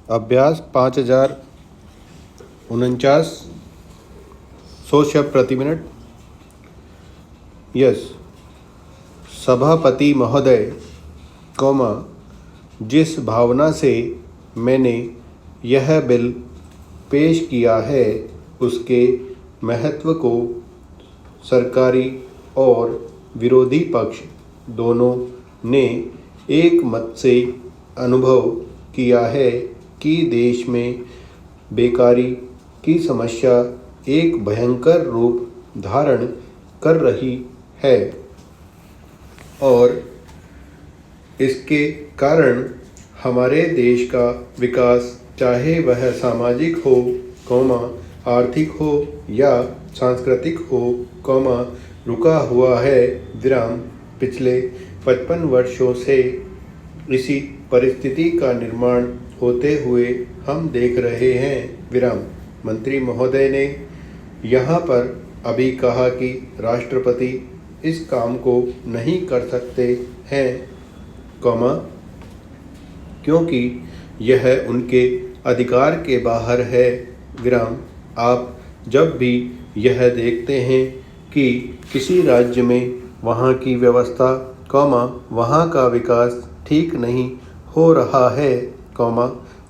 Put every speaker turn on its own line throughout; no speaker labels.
अभ्यास 5049 100 शब्द प्रति मिनट। यस, सभापति महोदय, जिस भावना से मैंने यह बिल पेश किया है उसके महत्व को सरकारी और विरोधी पक्ष दोनों ने एक मत से अनुभव किया है कि देश में बेकारी की समस्या एक भयंकर रूप धारण कर रही है और इसके कारण हमारे देश का विकास, चाहे वह सामाजिक हो, आर्थिक हो या सांस्कृतिक हो, रुका हुआ है। पिछले 55 वर्षों से इसी परिस्थिति का निर्माण होते हुए हम देख रहे हैं। मंत्री महोदय ने यहाँ पर अभी कहा कि राष्ट्रपति इस काम को नहीं कर सकते हैं, क्योंकि यह उनके अधिकार के बाहर है। आप जब भी यह देखते हैं कि किसी राज्य में वहाँ की व्यवस्था, वहाँ का विकास ठीक नहीं हो रहा है,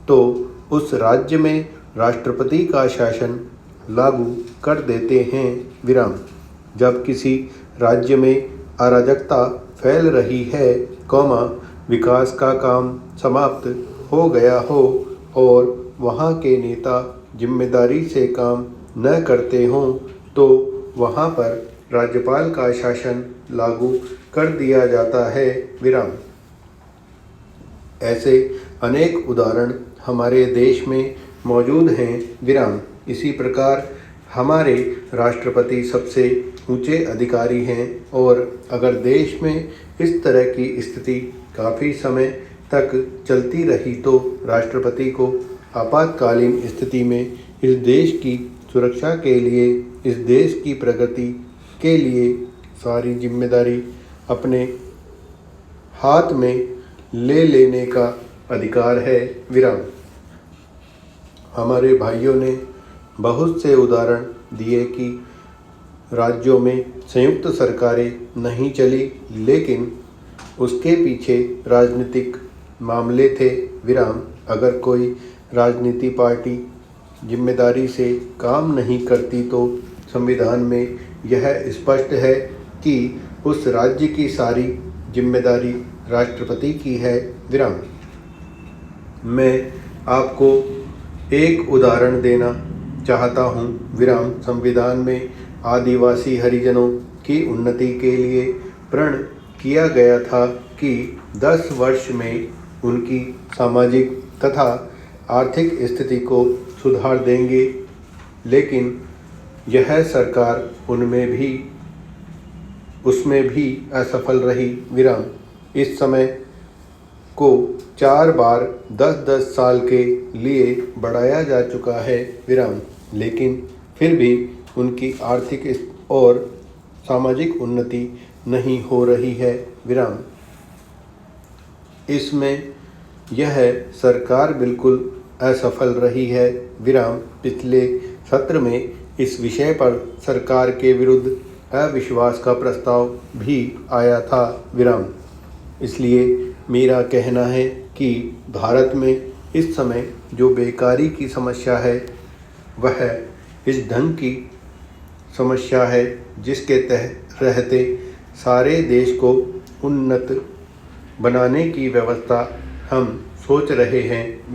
तो उस राज्य में राष्ट्रपति का शासन लागू कर देते हैं। जब किसी राज्य में अराजकता फैल रही है, विकास का काम समाप्त हो गया हो और वहाँ के नेता जिम्मेदारी से काम न करते हों, तो वहाँ पर राज्यपाल का शासन लागू कर दिया जाता है। ऐसे अनेक उदाहरण हमारे देश में मौजूद हैं। इसी प्रकार हमारे राष्ट्रपति सबसे ऊंचे अधिकारी हैं और अगर देश में इस तरह की स्थिति काफ़ी समय तक चलती रही तो राष्ट्रपति को आपातकालीन स्थिति में इस देश की सुरक्षा के लिए, इस देश की प्रगति के लिए सारी जिम्मेदारी अपने हाथ में ले लेने का अधिकार है। हमारे भाइयों ने बहुत से उदाहरण दिए कि राज्यों में संयुक्त सरकारें नहीं चली, लेकिन उसके पीछे राजनीतिक मामले थे। अगर कोई राजनीति पार्टी जिम्मेदारी से काम नहीं करती तो संविधान में यह स्पष्ट है कि उस राज्य की सारी जिम्मेदारी राष्ट्रपति की है। मैं आपको एक उदाहरण देना चाहता हूँ। संविधान में आदिवासी हरिजनों की उन्नति के लिए प्रण किया गया था कि 10 वर्ष में उनकी सामाजिक तथा आर्थिक स्थिति को सुधार देंगे, लेकिन यह सरकार उसमें भी असफल रही। इस समय को 4 बार 10-10 साल के लिए बढ़ाया जा चुका है, लेकिन फिर भी उनकी आर्थिक और सामाजिक उन्नति नहीं हो रही है। इसमें यह सरकार बिल्कुल असफल रही है। पिछले सत्र में इस विषय पर सरकार के विरुद्ध अविश्वास का प्रस्ताव भी आया था। इसलिए मेरा कहना है कि भारत में इस समय जो बेकारी की समस्या है वह इस ढंग की समस्या है जिसके तहत रहते सारे देश को उन्नत बनाने की व्यवस्था हम सोच रहे हैं।